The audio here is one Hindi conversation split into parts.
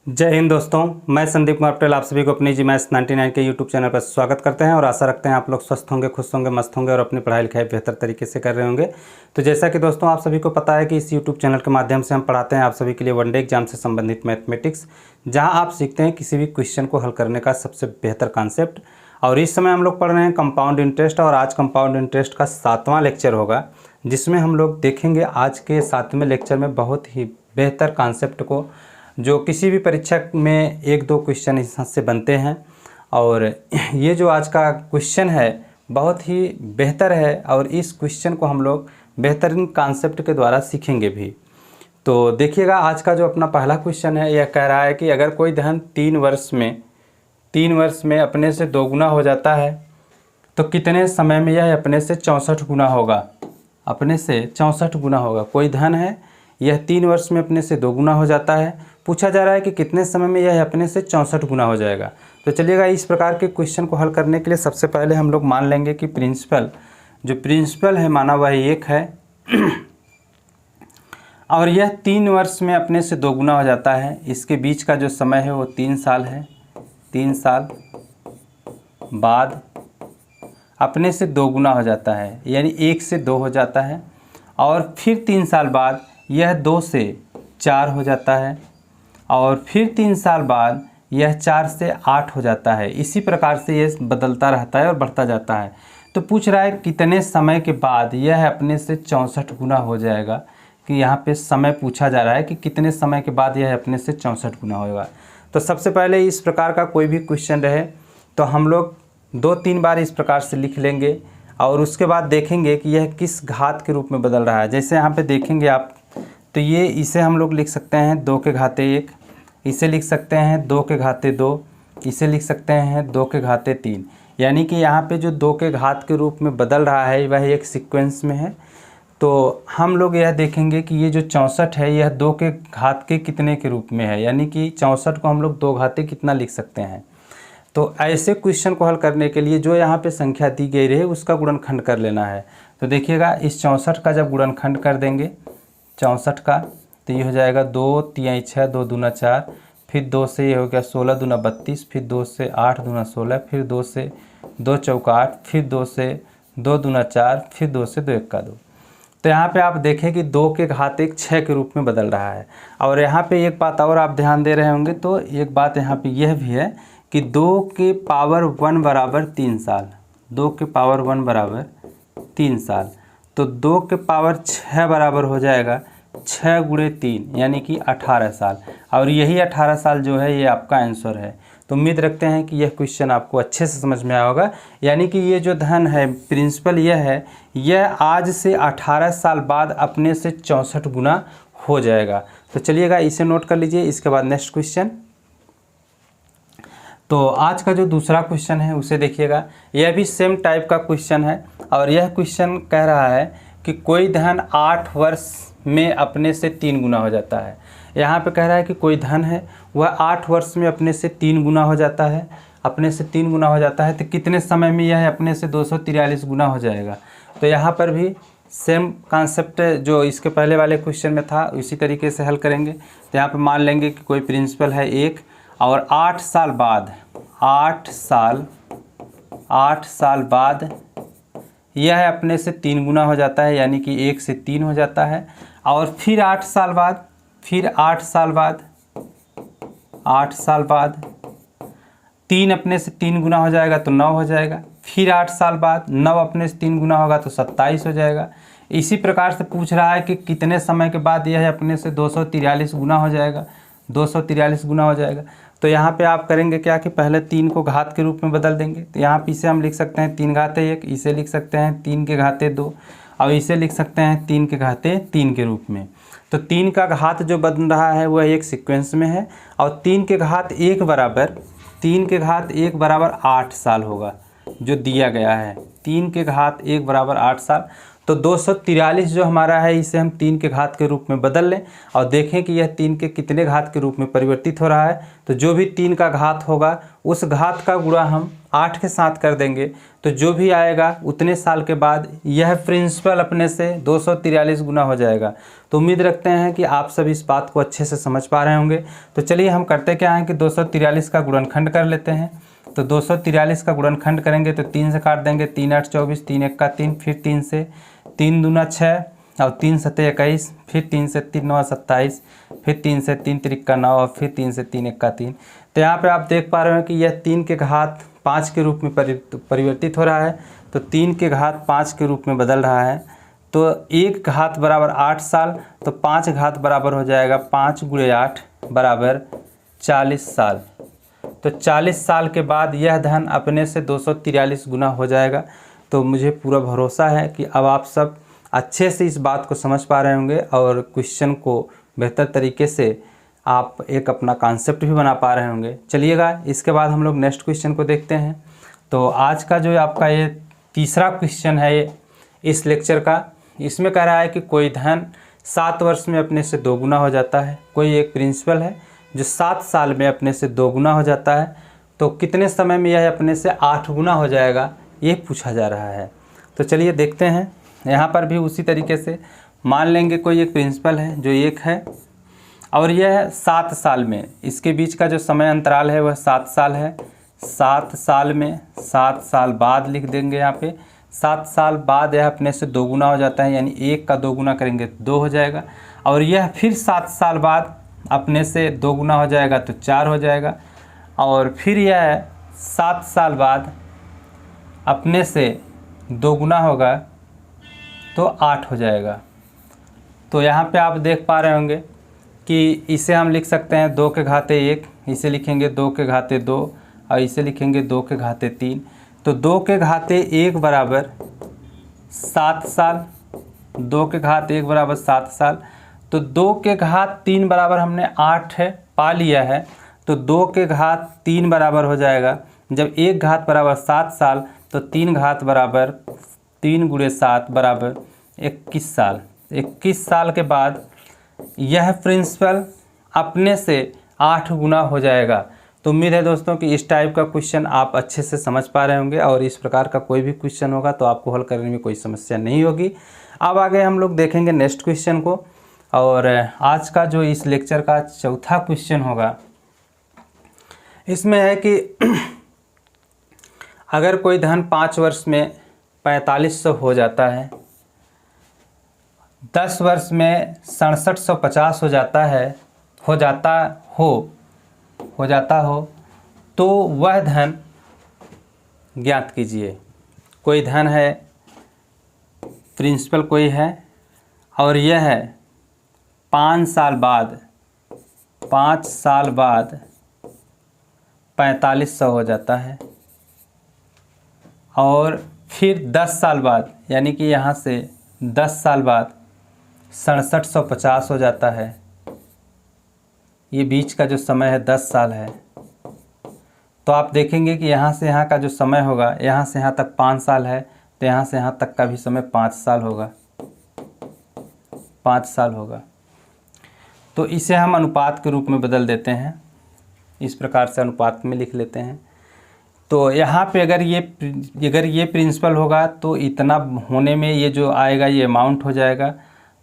जय हिंद दोस्तों, मैं संदीप कुमार पटेल आप सभी को अपनी जी मैथ्स 99 के यूट्यूब चैनल पर स्वागत करते हैं और आशा रखते हैं आप लोग स्वस्थ होंगे, खुश होंगे, मस्त होंगे और अपनी पढ़ाई लिखाई बेहतर तरीके से कर रहे होंगे। तो जैसा कि दोस्तों आप सभी को पता है कि इस यूट्यूब चैनल के माध्यम से हम पढ़ाते हैं आप सभी के लिए वनडे एग्जाम से संबंधित मैथमेटिक्स, जहाँ आप सीखते हैं किसी भी क्वेश्चन को हल करने का सबसे बेहतर कॉन्सेप्ट। और इस समय हम लोग पढ़ रहे हैं कंपाउंड इंटरेस्ट और आज कंपाउंड इंटरेस्ट का 7वां लेक्चर होगा, जिसमें हम लोग देखेंगे आज के 7वें लेक्चर में बहुत ही बेहतर कॉन्सेप्ट को, जो किसी भी परीक्षा में 1-2 क्वेश्चन इस से बनते हैं। और ये जो आज का क्वेश्चन है बहुत ही बेहतर है और इस क्वेश्चन को हम लोग बेहतरीन कॉन्सेप्ट के द्वारा सीखेंगे भी। तो देखिएगा, आज का जो अपना पहला क्वेश्चन है यह कह रहा है कि अगर कोई धन 3 वर्ष में अपने से 2 गुना हो जाता है तो कितने समय में यह अपने से 64 गुना होगा। अपने से 64 गुना होगा। कोई धन है, यह 3 वर्ष में अपने से 2 गुना हो जाता है। पूछा जा रहा है कि कितने समय में यह अपने से 64 गुना हो जाएगा। तो चलिएगा, इस प्रकार के क्वेश्चन को हल करने के लिए सबसे पहले हम लोग मान लेंगे कि प्रिंसिपल है माना वह 1 है और यह 3 वर्ष में अपने से 2 गुना हो जाता है। इसके बीच का जो समय है वो 3 साल है। 3 साल बाद अपने से 2 गुना हो जाता है, यानी 1 से 2 हो जाता है। और फिर 3 साल बाद यह 2 से 4 हो जाता है और फिर 3 साल बाद यह 4 से 8 हो जाता है। इसी प्रकार से यह बदलता रहता है और बढ़ता जाता है। तो पूछ रहा है कितने समय के बाद यह अपने से 64 गुना हो जाएगा, कि यहाँ पे समय पूछा जा रहा है कि कितने समय के बाद यह अपने से 64 गुना होगा। तो सबसे पहले इस प्रकार का कोई भी क्वेश्चन रहे तो हम लोग 2-3 बार इस प्रकार से लिख लेंगे और उसके बाद देखेंगे कि यह किस घात के रूप में बदल रहा है। जैसे यहाँ पे देखेंगे आप, तो ये इसे हम लोग लिख सकते हैं 2 के घाते 1, इसे लिख सकते हैं 2 के घाते 2, इसे लिख सकते हैं 2 के घाते 3। यानी कि यहाँ पे जो 2 के घात के रूप में बदल रहा है वह एक सीक्वेंस में है। तो हम लोग यह देखेंगे कि ये जो 64 है यह 2 के घात के कितने के रूप में है, यानी कि 64 को हम लोग 2 घाते कितना लिख सकते हैं। तो ऐसे क्वेश्चन को हल करने के लिए जो यहाँ पे संख्या दी गई रहे उसका गुणनखंड कर लेना है। तो देखिएगा, इस 64 का जब गुणनखंड कर देंगे 64 का, तो ये हो जाएगा 2 3 6 2 दूना 4, फिर 2 से ये हो गया 16 दूना 32, फिर 2 से 8 दूना 16, फिर 2 से 2 चौका 8, फिर 2 से 2 दूना 4, फिर 2 से 2 एक्का 2। तो यहाँ पे आप देखें कि 2 के घात 1 6 के रूप में बदल रहा है। और यहाँ पे एक बात और आप ध्यान दे रहे होंगे, तो एक बात यहाँ पे यह भी है कि 2 के पावर 1 बराबर 3 साल। 2 के पावर 1 बराबर 3 साल, तो 2 के पावर 6 बराबर हो जाएगा 6 गुणे 3, यानी कि 18 साल। और यही 18 साल जो है ये आपका आंसर है। तो उम्मीद रखते हैं कि यह क्वेश्चन आपको अच्छे से समझ में आया होगा। यानी कि ये जो धन है, प्रिंसिपल यह है, यह आज से 18 साल बाद अपने से 64 गुना हो जाएगा। तो चलिएगा, इसे नोट कर लीजिए। इसके बाद नेक्स्ट क्वेश्चन, तो आज का जो दूसरा क्वेश्चन है उसे देखिएगा। यह भी सेम टाइप का क्वेश्चन है और यह क्वेश्चन कह रहा है कि कोई धन 8 वर्ष में अपने से 3 गुना हो जाता है। यहाँ पे कह रहा है कि कोई धन है वह 8 वर्ष में अपने से 3 गुना हो जाता है। अपने से 3 गुना हो जाता है तो कितने समय में यह अपने से 243 गुना हो जाएगा। तो यहाँ पर भी सेम कॉन्सेप्ट जो इसके पहले वाले क्वेश्चन में था उसी तरीके से हल करेंगे। तो यहाँ पर मान लेंगे कि कोई प्रिंसिपल है 1 और 8 साल बाद यह अपने से 3 गुना हो जाता है, यानी कि 1 से 3 हो जाता है। और फिर 8 साल बाद 3 अपने से 3 गुना हो जाएगा तो 9 हो जाएगा। फिर 8 साल बाद 9 अपने से 3 गुना होगा तो 27 हो जाएगा। इसी प्रकार से पूछ रहा है कि कितने समय के बाद यह अपने से 243 गुना हो जाएगा। 243 गुना हो जाएगा। तो यहाँ पे आप करेंगे क्या कि पहले 3 को घात के रूप में बदल देंगे। तो यहाँ पे इसे हम लिख सकते हैं 3 घाते 1, इसे लिख सकते हैं 3 के घाते 2 और इसे लिख सकते हैं 3 के घाते 3 के रूप में। तो 3 का घात जो बदल रहा है वह एक सीक्वेंस में है और 3 के घात 1 बराबर 8 साल होगा जो दिया गया है। 3 के घात 1 बराबर 8 साल। तो 243 जो हमारा है इसे हम 3 के घात के रूप में बदल लें और देखें कि यह 3 के कितने घात के रूप में परिवर्तित हो रहा है। तो जो भी 3 का घात होगा उस घात का गुणा हम 8 के साथ कर देंगे, तो जो भी आएगा उतने साल के बाद यह प्रिंसिपल अपने से 243 गुना हो जाएगा। तो उम्मीद रखते हैं कि आप सभी इस बात को अच्छे से समझ पा रहे होंगे। तो चलिए हम करते क्या हैं कि 243 का गुणनखंड कर लेते हैं। तो 243 का गुणनखंड करेंगे तो 3 से काट देंगे, 3 8 24, 3 1 का 3, फिर 3 से 3 दूना 6 और 3 सत्ते 21, फिर 3 से 3 9 27, फिर 3 से 3 तिरिक्का 9 और फिर 3 से 3 1 का 3। तो यहाँ पे आप देख पा रहे हो कि यह 3 के घात 5 के रूप में परिवर्तित हो रहा है। तो 3 के घात 5 के रूप में बदल रहा है। तो 1 घात बराबर 8 साल, तो 5 घात बराबर हो जाएगा 5 × 8 बराबर 40 साल। तो 40 साल के बाद यह धन अपने से 243 गुना हो जाएगा। तो मुझे पूरा भरोसा है कि अब आप सब अच्छे से इस बात को समझ पा रहे होंगे और क्वेश्चन को बेहतर तरीके से आप एक अपना कॉन्सेप्ट भी बना पा रहे होंगे। चलिएगा इसके बाद हम लोग नेक्स्ट क्वेश्चन को देखते हैं। तो आज का जो आपका ये तीसरा क्वेश्चन है इस लेक्चर का, इसमें कह रहा है कि कोई धन 7 वर्ष में अपने से 2 गुना हो जाता है। कोई एक प्रिंसिपल है जो 7 साल में अपने से 2 गुना हो जाता है, तो कितने समय में यह अपने से 8 गुना हो जाएगा, ये पूछा जा रहा है। तो चलिए देखते हैं। यहाँ पर भी उसी तरीके से मान लेंगे कोई एक प्रिंसिपल है जो 1 है और यह 7 साल में, इसके बीच का जो समय अंतराल है वह 7 साल है। 7 साल में 7 साल बाद लिख देंगे यहाँ पे। 7 साल बाद यह अपने से 2 गुना हो जाता है, यानी 1 का 2 गुना करेंगे तो 2 हो जाएगा। और यह फिर 7 साल बाद अपने से 2 गुना हो जाएगा तो 4 हो जाएगा। और फिर यह 7 साल बाद अपने से 2 गुना होगा तो 8 हो जाएगा। तो यहाँ पे आप देख पा रहे होंगे कि इसे हम लिख सकते हैं 2 के घाते 1, इसे लिखेंगे 2 के घाते 2 और इसे लिखेंगे 2 के घाते 3। तो 2 के घाते 1 बराबर 7 साल, 2 के घात 1 बराबर 7 साल। तो 2 के घात 3 बराबर हमने 8 है पा लिया है, तो 2 के घात 3 बराबर हो जाएगा। जब 1 घात बराबर 7 साल तो 3 घात बराबर 3 × 7 बराबर 21 साल। 21 साल के बाद यह प्रिंसिपल अपने से 8 गुना हो जाएगा। तो उम्मीद है दोस्तों कि इस टाइप का क्वेश्चन आप अच्छे से समझ पा रहे होंगे और इस प्रकार का कोई भी क्वेश्चन होगा तो आपको हल करने में कोई समस्या नहीं होगी। अब आगे हम लोग देखेंगे नेक्स्ट क्वेश्चन को, और आज का जो इस लेक्चर का चौथा क्वेश्चन होगा इसमें है कि अगर कोई धन 5 वर्ष में 4500 हो जाता है, 10 वर्ष में 6750 हो जाता है, हो जाता हो तो वह धन ज्ञात कीजिए। कोई धन है, प्रिंसिपल कोई है और यह है 5 साल बाद 4500 हो जाता है और फिर 10 साल बाद, यानी कि यहाँ से 10 साल बाद 6750 हो जाता है। ये बीच का जो समय है 10 साल है। तो आप देखेंगे कि यहाँ से यहाँ का जो समय होगा, यहाँ से यहाँ तक 5 साल है तो यहाँ से यहाँ तक का भी समय 5 साल होगा, 5 साल होगा। तो इसे हम अनुपात के रूप में बदल देते हैं, इस प्रकार से अनुपात में लिख लेते हैं। तो यहाँ पे अगर ये प्रिंसिपल होगा तो इतना होने में ये जो आएगा ये अमाउंट हो जाएगा।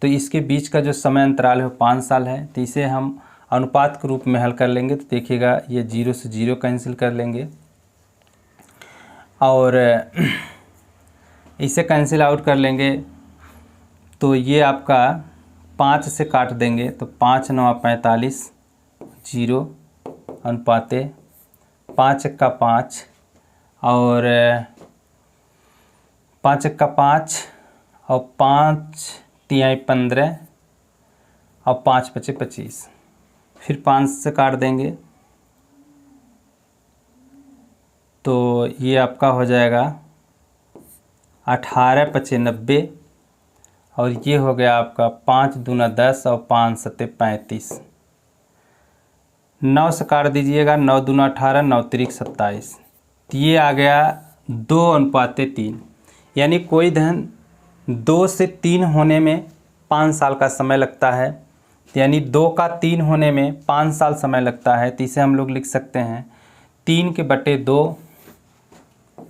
तो इसके बीच का जो समय अंतराल है वो 5 साल है। तो इसे हम अनुपात के रूप में हल कर लेंगे। तो देखिएगा ये 0 से 0 कैंसिल कर लेंगे और इसे कैंसिल आउट कर लेंगे। तो ये आपका 5 से काट देंगे तो 5 9 45, 0 अनुपाते 5 1 का 5 और 5 1 का 5 और 5 3 15 और 5 5 25, फिर 5 से काट देंगे तो ये आपका हो जाएगा 18 5 90 और ये हो गया आपका 5 दूना 10 और 5 7 35। 9 से काट दीजिएगा, 9 दूना 18, 9 3 27। ये आ गया 2 अनुपाते 3, यानी कोई धन 2 से 3 होने में 5 साल का समय लगता है, यानी 2 का 3 होने में 5 साल समय लगता है। तो इसे हम लोग लिख सकते हैं 3/2,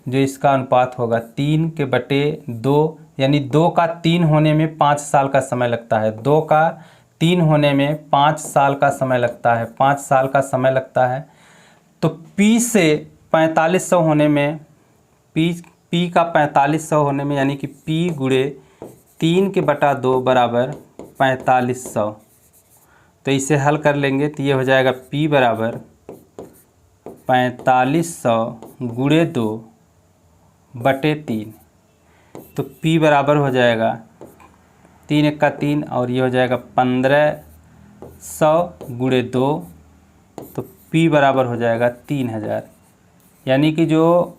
जो इसका अनुपात होगा 3/2, यानी 2 का 3 होने में 5 साल का समय लगता है। 2 का 3 होने में 5 साल का समय लगता है, 5 साल का समय लगता है। तो P से 4500 होने में, P का 4500 होने में, यानी कि P गुणे 3/2 बराबर 4500। तो इसे हल कर लेंगे तो ये हो जाएगा P बराबर 4500 गुणे 2/3। तो P बराबर हो जाएगा 3 × 3 और ये हो जाएगा 1500 गुणे 2। तो P बराबर हो जाएगा 3000। यानी कि जो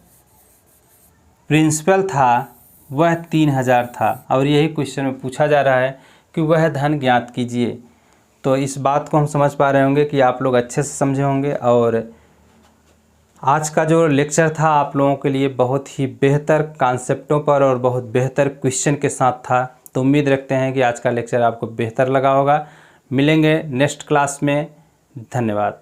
प्रिंसिपल था वह 3000 था और यही क्वेश्चन में पूछा जा रहा है कि वह धन ज्ञात कीजिए। तो इस बात को हम समझ पा रहे होंगे कि आप लोग अच्छे से समझे होंगे। और आज का जो लेक्चर था आप लोगों के लिए बहुत ही बेहतर कॉन्सेप्टों पर और बहुत बेहतर क्वेश्चन के साथ था। तो उम्मीद रखते हैं कि आज का लेक्चर आपको बेहतर लगा होगा। मिलेंगे नेक्स्ट क्लास में। धन्यवाद।